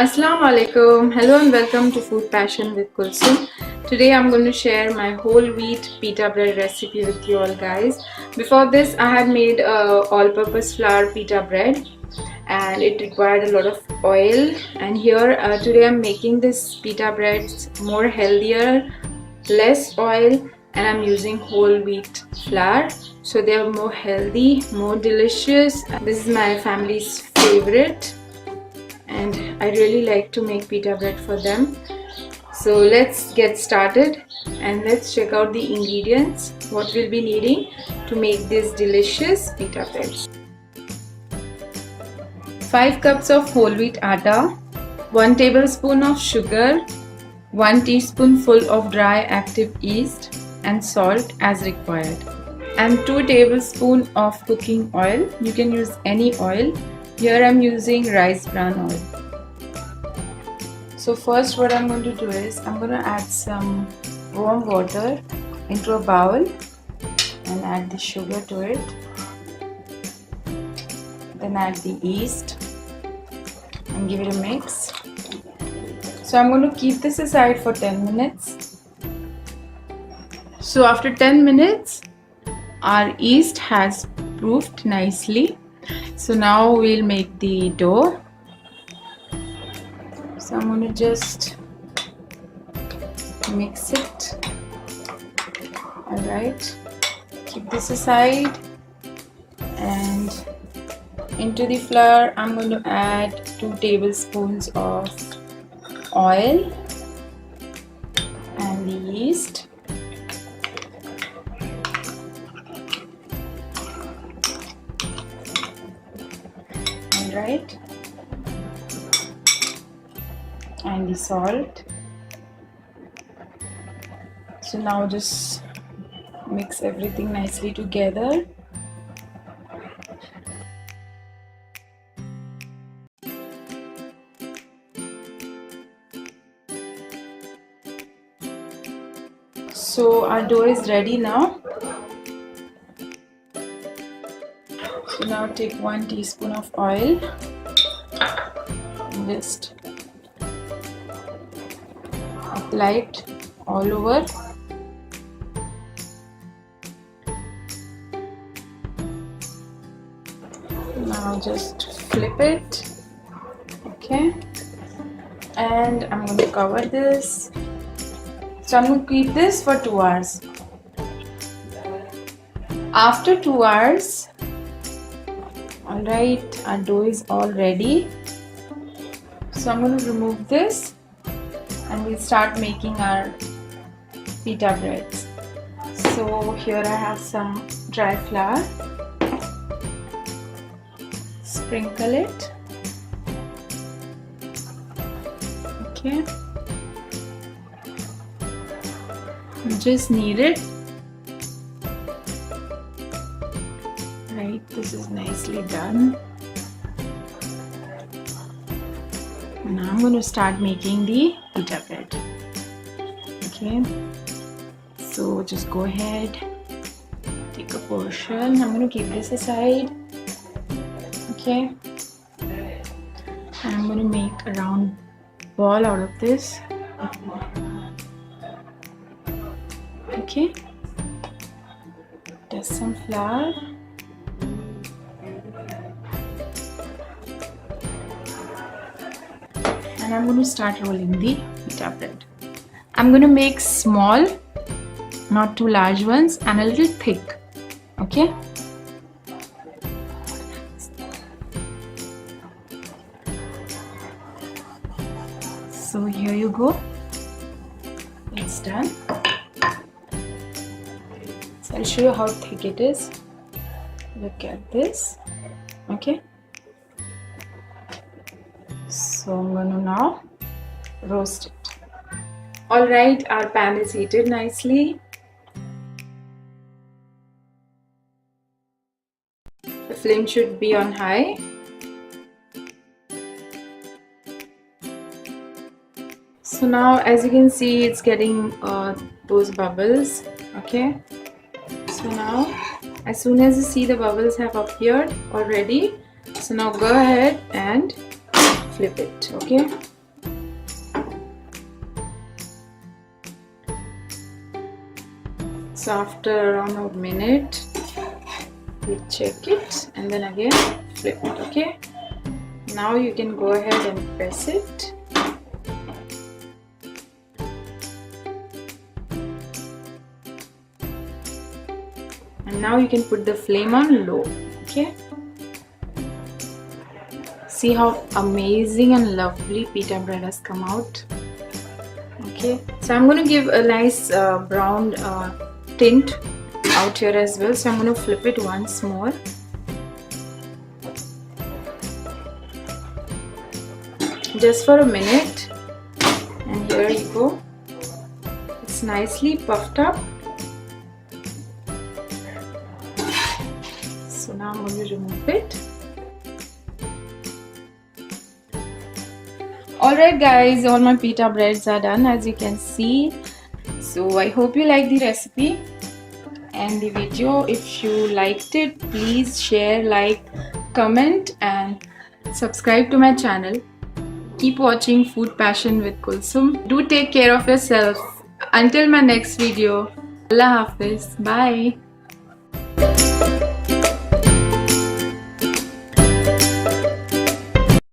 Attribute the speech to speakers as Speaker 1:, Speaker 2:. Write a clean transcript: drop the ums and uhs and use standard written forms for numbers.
Speaker 1: Assalamu alaikum. Hello and welcome to Food Passion with Kulsum. Today I'm going to share my whole wheat pita bread recipe with you all guys. Before this I had made all-purpose flour pita bread and it required a lot of oil, and here today I'm making this pita bread more healthier, less oil, and I'm using whole wheat flour, so they are more healthy, more delicious. This is my family's favorite and I really like to make pita bread for them. So let's get started and let's check out the ingredients, what we'll be needing to make this delicious pita bread. 5 cups of whole wheat atta, 1 tablespoon of sugar, 1 teaspoonful of dry active yeast, and salt as required, and 2 tablespoons of cooking oil. You can use any oil. Here I'm using rice bran oil. So first what I'm going to do is I'm going to add some warm water into a bowl and add the sugar to it. Then add the yeast and give it a mix. So I'm going to keep this aside for 10 minutes. So after 10 minutes our yeast has proofed nicely. So now we'll make the dough. So I'm going to just mix it. Alright, keep this aside, and into the flour I'm going to add 2 tablespoons of oil and the yeast. Alright, and the salt. So now just mix everything nicely together. So our dough is ready now. So now take 1 teaspoon of oil and just apply it all over. Now just flip it, okay, and I'm going to cover this. So I'm going to keep this for 2 hours. After 2 hours, alright, our dough is all ready. So I'm going to remove this and we'll start making our pita breads. So here I have some dry flour. Sprinkle it. Okay. You just knead it. Right, this is nicely done. Now I'm going to start making the pita bread. Okay, so just go ahead, take a portion. I'm going to keep this aside. Okay, and I'm going to make a round ball out of this. Okay, dust some flour. And I'm going to start rolling the pita bread. I'm going to make small, not too large ones, and a little thick. Okay. So here you go. It's done. So I'll show you how thick it is. Look at this. Okay. So I'm going to now roast it. Alright, our pan is heated nicely. The flame should be on high. So now as you can see, it's getting those bubbles. Okay. So now as soon as you see the bubbles have appeared already, so now go ahead and flip it. Okay, So after around a minute, we check it and then again flip it. Okay, now you can go ahead and press it. And now you can put the flame on low. Okay, see how amazing and lovely pita bread has come out. Okay, so I'm going to give a nice brown tint out here as well, so I'm going to flip it once more. Just for a minute, and here you go, it's nicely puffed up. So now I'm going to remove it. Alright guys, all my pita breads are done, as you can see. So I hope you like the recipe and the video. If you liked it, please share, like, comment and subscribe to my channel. Keep watching Food Passion with Kulsum. Do take care of yourself. Until my next video, Allah Hafiz. Bye.